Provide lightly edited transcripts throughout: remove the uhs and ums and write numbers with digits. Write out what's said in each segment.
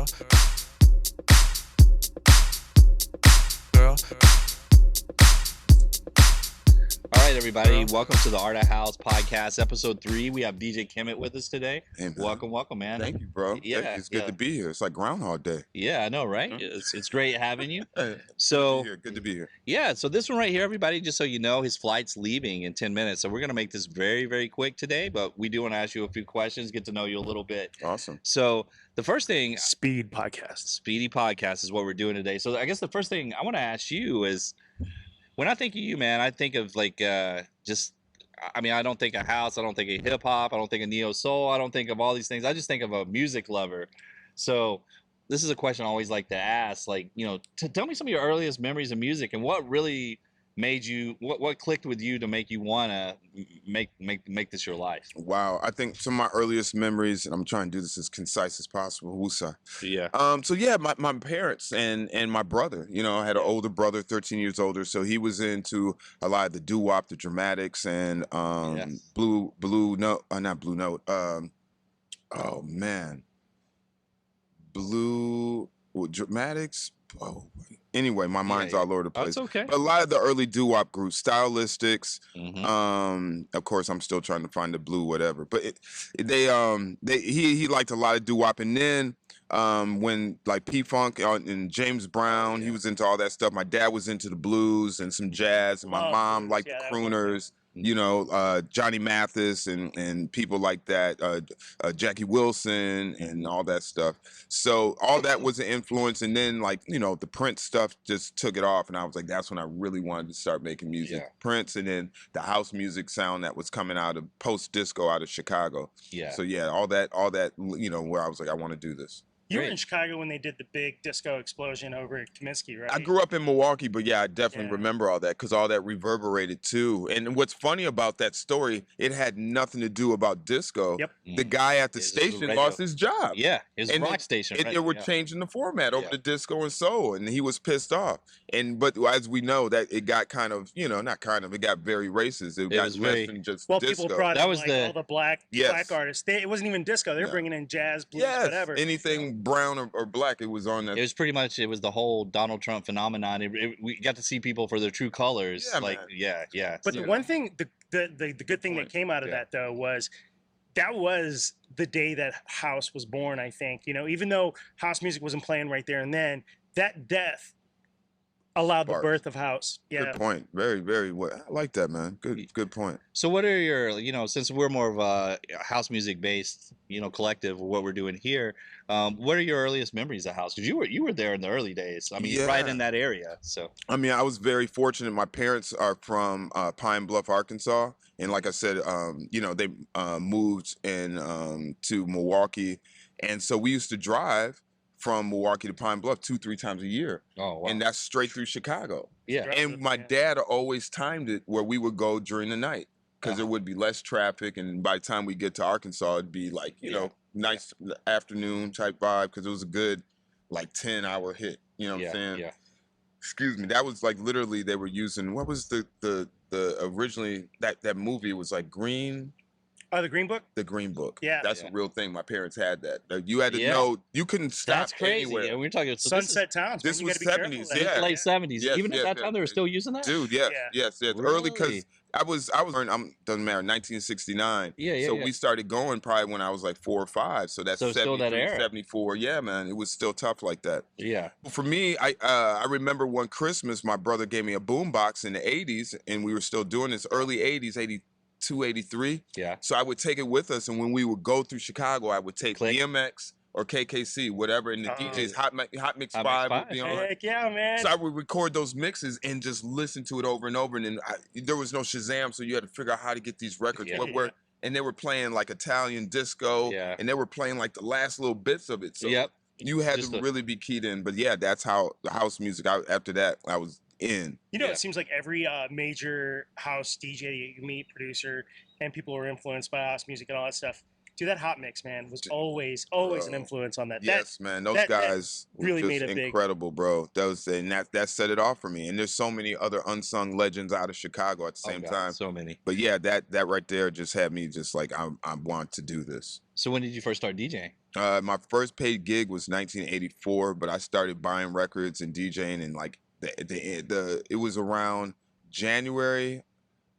girl, girl. All right, everybody. Welcome to the Art of House podcast, episode 3. We have DJ Kemit with us today. Hey, man. Welcome, man. Thank you, bro. Yeah, Thank you. It's good to be here. It's like Groundhog Day. Yeah, I know, right? Huh? It's great having you. So good to be here. Yeah, so this one right here, everybody, just so you know, his flight's leaving in 10 minutes. So we're going to make this very, very quick today, but we do want to ask you a few questions, get to know you a little bit. Awesome. So the first thing, Speed podcast. Speedy podcast is what we're doing today. So I guess the first thing I want to ask you is, when I think of you, man, I think of like I don't think of house, I don't think of hip hop, I don't think of neo soul, I don't think of all these things. I just think of a music lover. So this is a question I always like to ask, like, you know, tell me some of your earliest memories of music and what really made you, what clicked with you to make you want to make this your life. Wow. I think some of my earliest memories, and I'm trying to do this as concise as possible. Wusa. Yeah. So yeah, my parents and my brother, you know, I had an older brother, 13 years older. So he was into a lot of the doo-wop, the dramatics, and Yes. Blue Note, not Blue Note. Oh man. Dramatics. Oh, anyway, my mind's yeah. all over the Oh, place. it's okay. But a lot of the early doo-wop groups, Stylistics. Mhm. Of course, I'm still trying to find the blue whatever. But he liked a lot of doo-wop, and then when like P-Funk and James Brown, he was into all that stuff. My dad was into the blues and some jazz, and my mom liked the crooners. You know, Johnny Mathis and people like that, Jackie Wilson and all that stuff. So all that was an influence. And then, like, you know, the Prince stuff just took it off. And I was like, that's when I really wanted to start making music. Yeah. Prince, and then the house music sound that was coming out of post-disco out of Chicago. Yeah. So yeah, all that, you know, where I was like, I want to do this. You were Great. in Chicago when they did the big disco explosion over at Comiskey, right? I grew up in Milwaukee, but yeah, I definitely Yeah. remember all that because all that reverberated too. And what's funny about that story, it had nothing to do about disco. Yep. The guy at the It's just a station radio. lost his job. Yeah, his And rock station. Right? They were Yeah. changing the format over Yeah. to disco and soul, and he was pissed off. But as we know, that it got kind of, you know, not kind of, it got very racist. It got was less very- than just Well, disco. people brought That in was like the- all the black artists. It wasn't even disco. They're Yeah. bringing in jazz, blues, Yes, whatever. anything brown or black, it was on that. It was pretty much, it was the whole Donald Trump phenomenon. We got to see people for their true colors. Yeah, like, man. yeah. But Yeah. the one thing, the good thing that Point. came out of Yeah. that though was that was the day that house was born. I think, you know, even though house music wasn't playing right there and then, that death allowed the Sparked. birth of house. Yeah. Good point. Very, very. I like that, man. Good point. So what are your, you know, since we're more of a house music based, you know, collective, what we're doing here, what are your earliest memories of house? Because you were there in the early days. I mean, right Yeah. in that area. So I mean, I was very fortunate. My parents are from Pine Bluff, Arkansas, and like I said, you know, they moved in to Milwaukee, and so we used to drive from Milwaukee to Pine Bluff 2-3 times a year, oh wow. and that's straight through Chicago. Yeah. Right. And my dad always timed it where we would go during the night because there would be less traffic, and by the time we get to Arkansas, it'd be like, you know, nice afternoon type vibe because it was a good like 10-hour hit. You know what I'm saying? Yeah. Excuse me. That was like literally they were using, what was the originally that movie was like Green. Oh, the Green Book? The Green Book. Yeah. That's Yeah. a real thing. My parents had that. You had to Yeah. know you couldn't stop That's crazy. anywhere. And we're talking so this is Sunset Towns. man. this You was gotta be careful 70s, with that. yeah. late 70s. Yes, Even yes, at that yes, time, they were yes. still using that. Dude, Yeah. yes. Early because Really? I was doesn't matter, 1969. Yeah, So yeah. we started going probably when I was like 4 or 5. So that's So it's still that 73, era. 74. Yeah, man, it was still tough like that. Yeah. For me, I remember one Christmas, my brother gave me a boombox in the 80s, and we were still doing this early 80s, 82, 83. Yeah. So I would take it with us, and when we would go through Chicago, I would take Click. DMX or KKC, whatever, and the Oh. DJ's Hot Mix Hot Mix 5 would 5. be on. Heck yeah, man. So I would record those mixes and just listen to it over and over. And then there was no Shazam, so you had to figure out how to get these records. Yeah. And they were playing like Italian disco, Yeah. and they were playing like the last little bits of it. So Yep. you had Just to the- really be keyed in. But yeah, that's how the house music. After that, I was in. You know, Yeah. it seems like every major house DJ you meet, producer, and people who are influenced by house music and all that stuff, Dude, that hot mix, man, was always an Bro. influence on that. Yes, man. Those that guys really were made just a big. incredible, bro. That set it off for me. And there's so many other unsung legends out of Chicago at the same time. So many. But yeah, that right there just had me just like I want to do this. So when did you first start DJing? My first paid gig was 1984, but I started buying records and DJing in like it was around January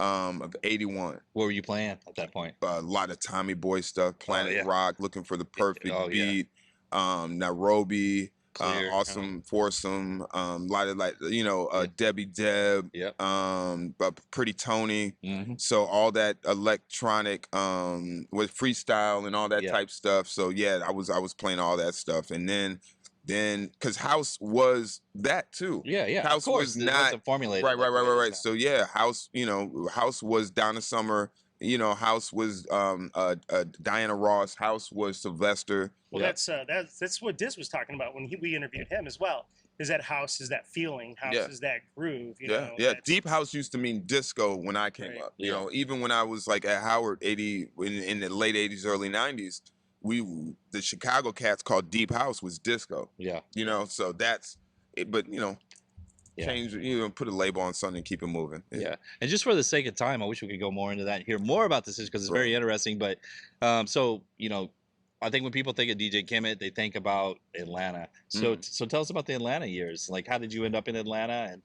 of 81. What were you playing at that point? A lot of Tommy Boy stuff, Planet yeah. Rock, looking for the perfect yeah. beat, Nairobi, Clear, Awesome Foursome, a lot of like Debbie Deb, Yep. Pretty Tony. Mm-hmm. So all that electronic with freestyle and all that Yeah. type stuff. So yeah, I was playing all that stuff, and then because house was that too. Yeah. House of course, was not formulated. Right. So yeah, house, house was Donna Summer. House was Diana Ross. House was Sylvester. Well, that's what Diz was talking about when we interviewed him as well. Is that house is that feeling? House is that groove? You know, Deep house used to mean disco when I came up. You know, even when I was like at Howard, in the late '80s, early '90s, the Chicago cats called deep house was disco. Yeah. So that's it. But change, put a label on something and keep it moving. Yeah. And just for the sake of time, I wish we could go more into that and hear more about this because it's very interesting. But so, I think when people think of DJ Kemit, they think about Atlanta. So tell us about the Atlanta years. Like, how did you end up in Atlanta?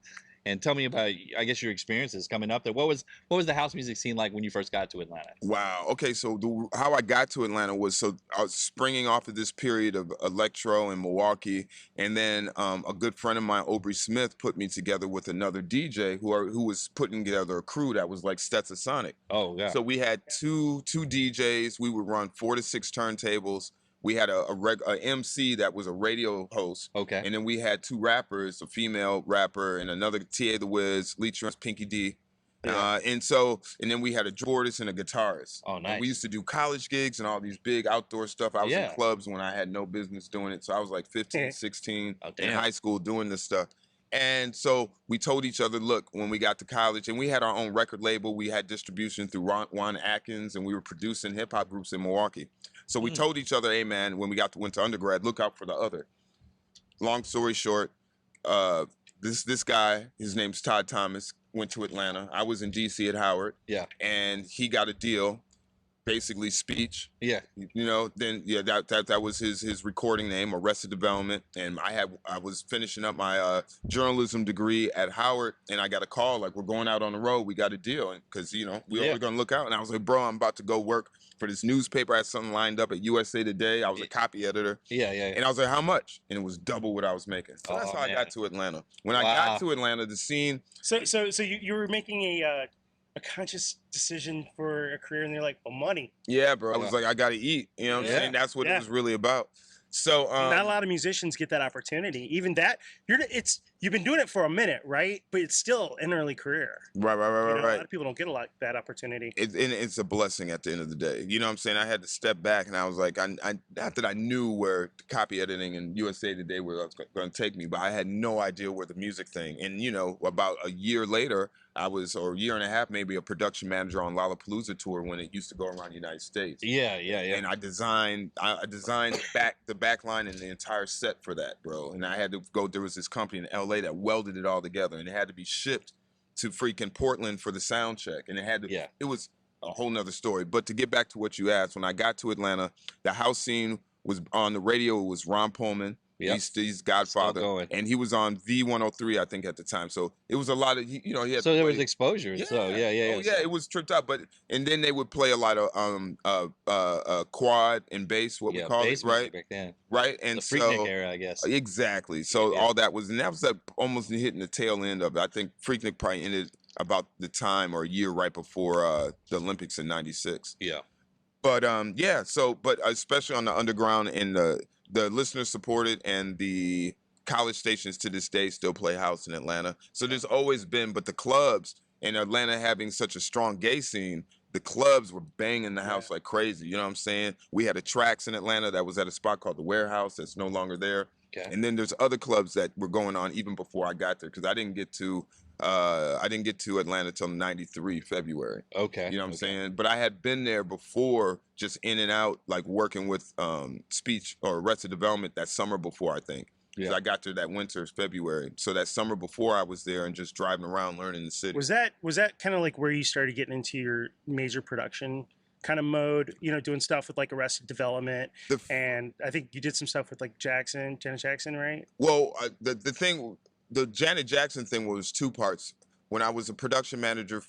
And tell me about, I guess, your experiences coming up there. What was the house music scene like when you first got to Atlanta? Wow. Okay, so how I got to Atlanta was, so I was springing off of this period of electro in Milwaukee, and then a good friend of mine, Aubrey Smith, put me together with another DJ who was putting together a crew that was like Stetson Sonic. Oh, yeah. So we had two DJs. We would run 4 to 6 turntables. We had a MC that was a radio host. Okay. And then we had 2 rappers, a female rapper and another TA the Wiz, Lee Trance, Pinky D. Yeah. And then we had a Jordis and a guitarist. Oh, nice. And we used to do college gigs and all these big outdoor stuff. I was in Yeah. clubs when I had no business doing it. So I was like 15, 16 in high school doing this stuff. And so we told each other, look, when we got to college, and we had our own record label, we had distribution through Juan Atkins, and we were producing hip hop groups in Milwaukee. So we told each other, hey man, when we went to undergrad, look out for the other. Long story short, this guy, his name's Todd Thomas, went to Atlanta. I was in DC at Howard. Yeah. And he got a deal, basically Speech. Yeah. That was his recording name, Arrested Development. And I was finishing up my journalism degree at Howard, and I got a call like, we're going out on the road, we got a deal, because we were gonna look out. And I was like, bro, I'm about to go work for this newspaper. I had something lined up at USA Today. I was a copy editor. Yeah. And I was like, how much? And it was double what I was making. So that's how I got to Atlanta. When I got to Atlanta, the scene. So you were making a conscious decision for a career, and you're like, well, money. Yeah, bro. I was like, I got to eat. You know what I'm saying? That's what it was really about. So not a lot of musicians get that opportunity. Even that, you've been doing it for a minute, right? But it's still an early career. Right. A lot of people don't get that opportunity. It's a blessing at the end of the day. You know what I'm saying? I had to step back, and I was like, not that I knew where copy editing and USA Today were going to take me, but I had no idea where the music thing. And about a year later, or a year and a half, maybe, a production manager on Lollapalooza tour when it used to go around the United States. Yeah. And I designed the back line and the entire set for that, bro. And I had to go. There was this company in LA that welded it all together, and it had to be shipped to freaking Portland for the sound check. And it was a whole nother story. But to get back to what you asked, when I got to Atlanta, the house scene was on the radio. It was Ron Pullman. Yep. He's Godfather, and he was on V103, I think, at the time. So it was a lot of, he had. So there was exposure. Yeah. So yeah. It was tripped out, and then they would play a lot of quad and bass, what we call it, right? Back then. Right, and the Freaknik era, I guess. Exactly. So all that was like almost hitting the tail end of it. I think Freaknik probably ended about the time or a year right before the Olympics in '96. Yeah. But but especially on the underground and the listeners supported, and the college stations to this day still play house in Atlanta. So there's always been, but the clubs in Atlanta having such a strong gay scene, the clubs were banging the house like crazy. You know what I'm saying? We had a Trax in Atlanta that was at a spot called the Warehouse that's no longer there. Okay. And then there's other clubs that were going on even before I got there, because I didn't get to I didn't get to Atlanta till '93 February. Okay. You know what I'm saying? But I had been there before, just in and out, like working with speech or Arrested Development that summer before, I think. 'Cause Yeah. I got there that winter, February. So that summer before I was there and just driving around learning the city. Was that kind of like where you started getting into your major production kind of mode? You know, doing stuff with like Arrested Development, and I think you did some stuff with like Janet Jackson, right? Well, the Janet Jackson thing was two parts. When I was a production manager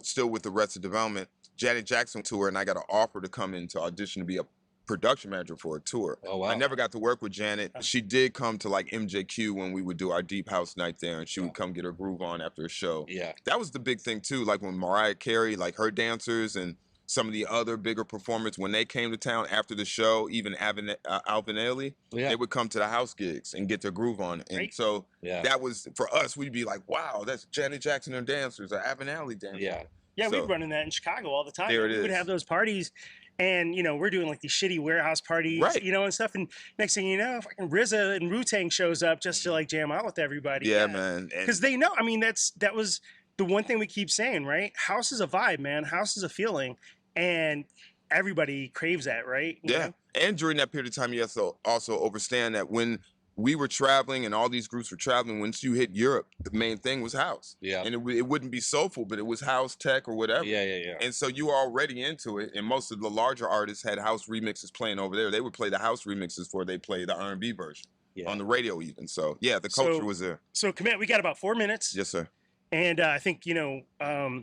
still with Arrested Development, Janet Jackson tour, and I got an offer to come in to audition to be a production manager for a tour. Oh, wow. I never got to work with Janet. She did come to like MJQ when we would do our deep house night there, and she would come get her groove on after a show. Yeah. That was the big thing too. Like when Mariah Carey, like her dancers and some of the other bigger performers, when they came to town after the show, even Alvin Ailey, they would come to the house gigs and get their groove on. And so that was, for us, we'd be like, wow, that's Janet Jackson and dancers, or Alvin Ailey dancers. Yeah. Yeah, So, we'd run in that in Chicago all the time. There it We would is. have those parties, and you know, we're doing like these shitty warehouse parties, Right. you know, and stuff. And next thing you know, fucking RZA and Wu-Tang shows up just to like jam out with everybody. Yeah, man. Because they know. I mean, that was the one thing we keep saying, right? House is a vibe, man. House is a feeling, and everybody craves that, right? You know? And during that period of time, you have to also understand that when we were traveling and all these groups were traveling, once you hit Europe, the main thing was house. Yeah. And it wouldn't be soulful, but it was house, tech, or whatever. Yeah. And so you were already into it, and most of the larger artists had house remixes playing over there. They would play the house remixes before they play the R&B version on the radio even. So, yeah, the culture was there. So, Kemit, we got about 4 minutes. Yes, sir. And I think, you know,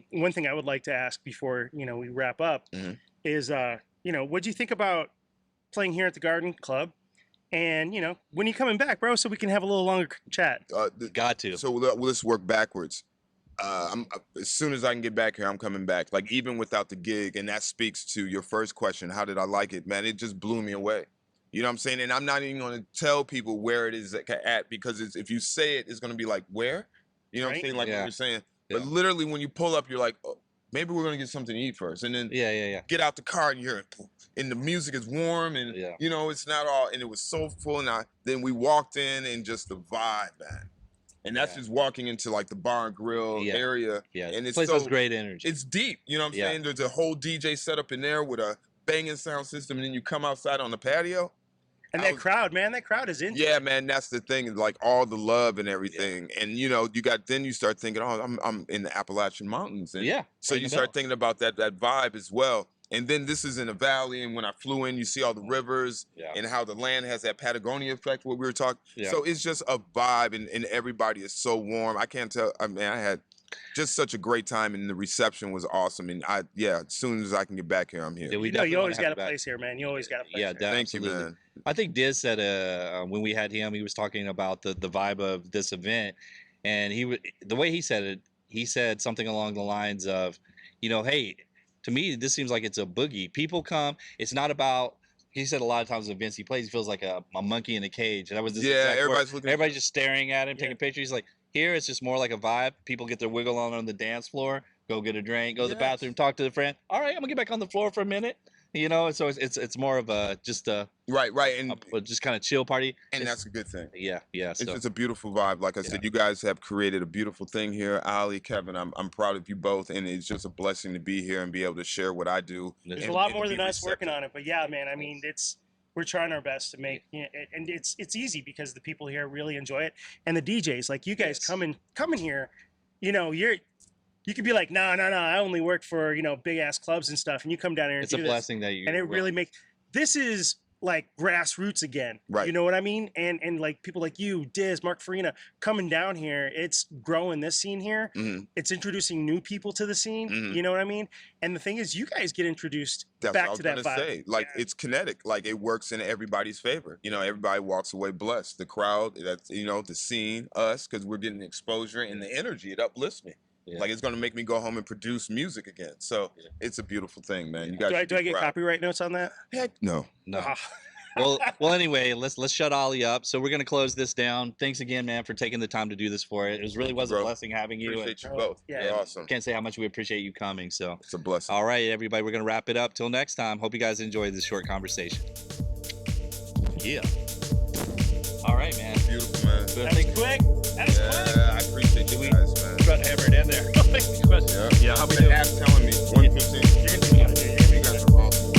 one thing I would like to ask before, you know, we wrap up is, you know, what do you think about playing here at the Garden Club? And, you know, when are you coming back, bro, so we can have a little longer chat? Got to. So let's work backwards. As soon as I can get back here, I'm coming back. Like, even without the gig, and that speaks to your first question, how did I like it? Man, it just blew me away. You know what I'm saying? And I'm not even going to tell people where it is at, because if you say it, it's going to be like, where? You know what I'm saying? Like what you're saying. But literally, when you pull up, you're like, oh, maybe we're going to get something to eat first. And then get out the car, and the music is warm, and you know, it's not all, and it was soulful. And then we walked in, and just the vibe, man. And that's just walking into like the bar and grill area. Yeah, and it's place has great energy. It's deep. You know what I'm saying? There's a whole DJ setup in there with a banging sound system, and then you come outside on the patio. And that crowd, man, that crowd is into it. Man, that's the thing, like all the love and everything. And you know, then you start thinking, oh, I'm in the Appalachian Mountains. And so you start thinking about that vibe as well. And then this is in a valley, and when I flew in, you see all the rivers and how the land has that Patagonia effect, what we were talking. So it's just a vibe, and everybody is so warm. I can't tell. I mean, I had just such a great time, and the reception was awesome. And as soon as I can get back here, I'm here. You know, you always got a place here, man. You always got a place here. Thank you, man. I think Diz said when we had him, he was talking about the vibe of this event, and the way he said it, he said something along the lines of, you know, hey, to me, this seems like it's a boogie. People come. It's not about. He said a lot of times the events he plays, he feels like a monkey in a cage. And that was this everybody's looking. Everybody's just staring at him, taking pictures. He's like, here, it's just more like a vibe. People get their wiggle on the dance floor, go get a drink, go to the bathroom, talk to the friend. All right, I'm gonna get back on the floor for a minute. You know, so it's more of a just a and just kind of chill party, and that's a good thing. Yeah. It's a beautiful vibe. Like I said, you guys have created a beautiful thing here. Ali, Kevin, I'm proud of you both, and it's just a blessing to be here and be able to share what I do. There's a lot more than us working on it, but yeah, man. I mean, we're trying our best to make, you know, and it's easy because the people here really enjoy it, and the DJs, like you guys coming here, you know, you could be like, no, I only work for, you know, big ass clubs and stuff, and you come down here. It's a blessing that you. And it really this is like grassroots again. Right. You know what I mean? And like people like you, Diz, Mark Farina, coming down here, it's growing this scene here. It's introducing new people to the scene. You know what I mean? And the thing is, you guys get introduced back to that vibe. Like it's kinetic. Like it works in everybody's favor. You know, everybody walks away blessed. The crowd, that's, you know, the scene, us, because we're getting exposure and the energy. It uplifts me. Like it's gonna make me go home and produce music again. So it's a beautiful thing, man. You guys do I get copyright notes on that? Heck no. Well, anyway, let's shut Ollie up. So we're gonna close this down. Thanks again, man, for taking the time to do this for it. It really was a blessing having you. Appreciate you both. Yeah, awesome. Can't say how much we appreciate you coming. So it's a blessing. All right, everybody, we're gonna wrap it up. Till next time. Hope you guys enjoyed this short conversation. Yeah. All right. right, man. Beautiful, man. That was quick. That was quick. Yeah, I appreciate you guys, man. Try to hammer it in there. Yeah, how we doing? App telling me 115. You're gonna do what you gotta do. You guys are awesome.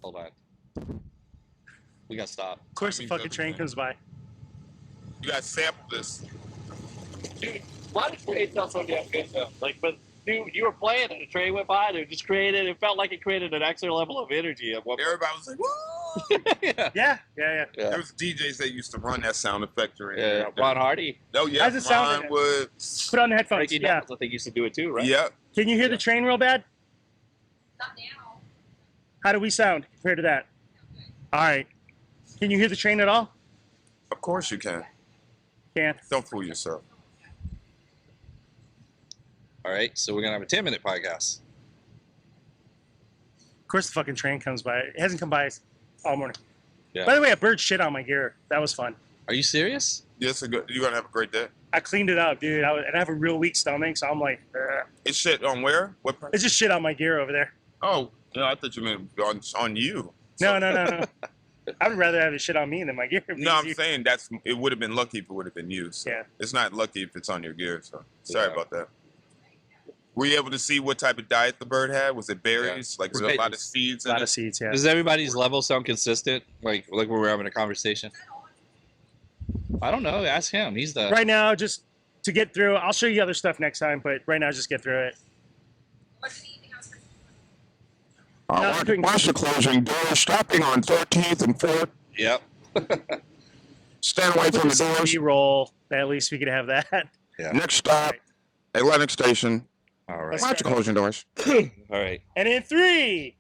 Hold on. We gotta stop. Of course, the fucking train comes by. You guys sample this. Dude, a lot of train stuff on the good stuff. Like, but you were playing and a train went by and it just created, it felt like it created an extra level of energy at one point. Everybody was like, woo! Yeah. There was DJs that used to run that sound effector in Yeah, there. Ron Hardy. Oh, yeah. How's it sound? Ron would. Put on the headphones. Frankie Yeah. Knuckles, I think, used to do it too, right? Yep. Can you hear the train real bad? Not now. How do we sound compared to that? All right. Can you hear the train at all? Of course you can. Can't. Don't fool yourself. All right, so we're gonna have a 10-minute podcast. Of course, the fucking train comes by. It hasn't come by all morning. Yeah. By the way, a bird shit on my gear. That was fun. Are you serious? Yes, you're going to have a great day. I cleaned it up, dude. And I have a real weak stomach, so I'm like, ugh. It's shit on where? What part? It's just shit on my gear over there. Oh, no, I thought you meant on you. No. I would rather have it shit on me than my gear. No, I'm saying it would have been lucky if it would have been you. So Yeah. It's not lucky if it's on your gear. So sorry Yeah. about that. Were you able to see what type of diet the bird had? Was it berries? Like, was there a lot of seeds A in lot it? of seeds, yeah. Does everybody's level sound consistent? Like when we're having a conversation? I don't know. Ask him. He's the Right now, just to get through, I'll show you other stuff next time, but right now, just get through it. What's the evening house? Watch the closing doors. Stopping on 13th and 4th. Yep. Stand away from the doors. B-roll. At least we could have that. Yeah. Next stop, Atlantic Station. All right. Let's Watch the closing doors. All right. And in 3,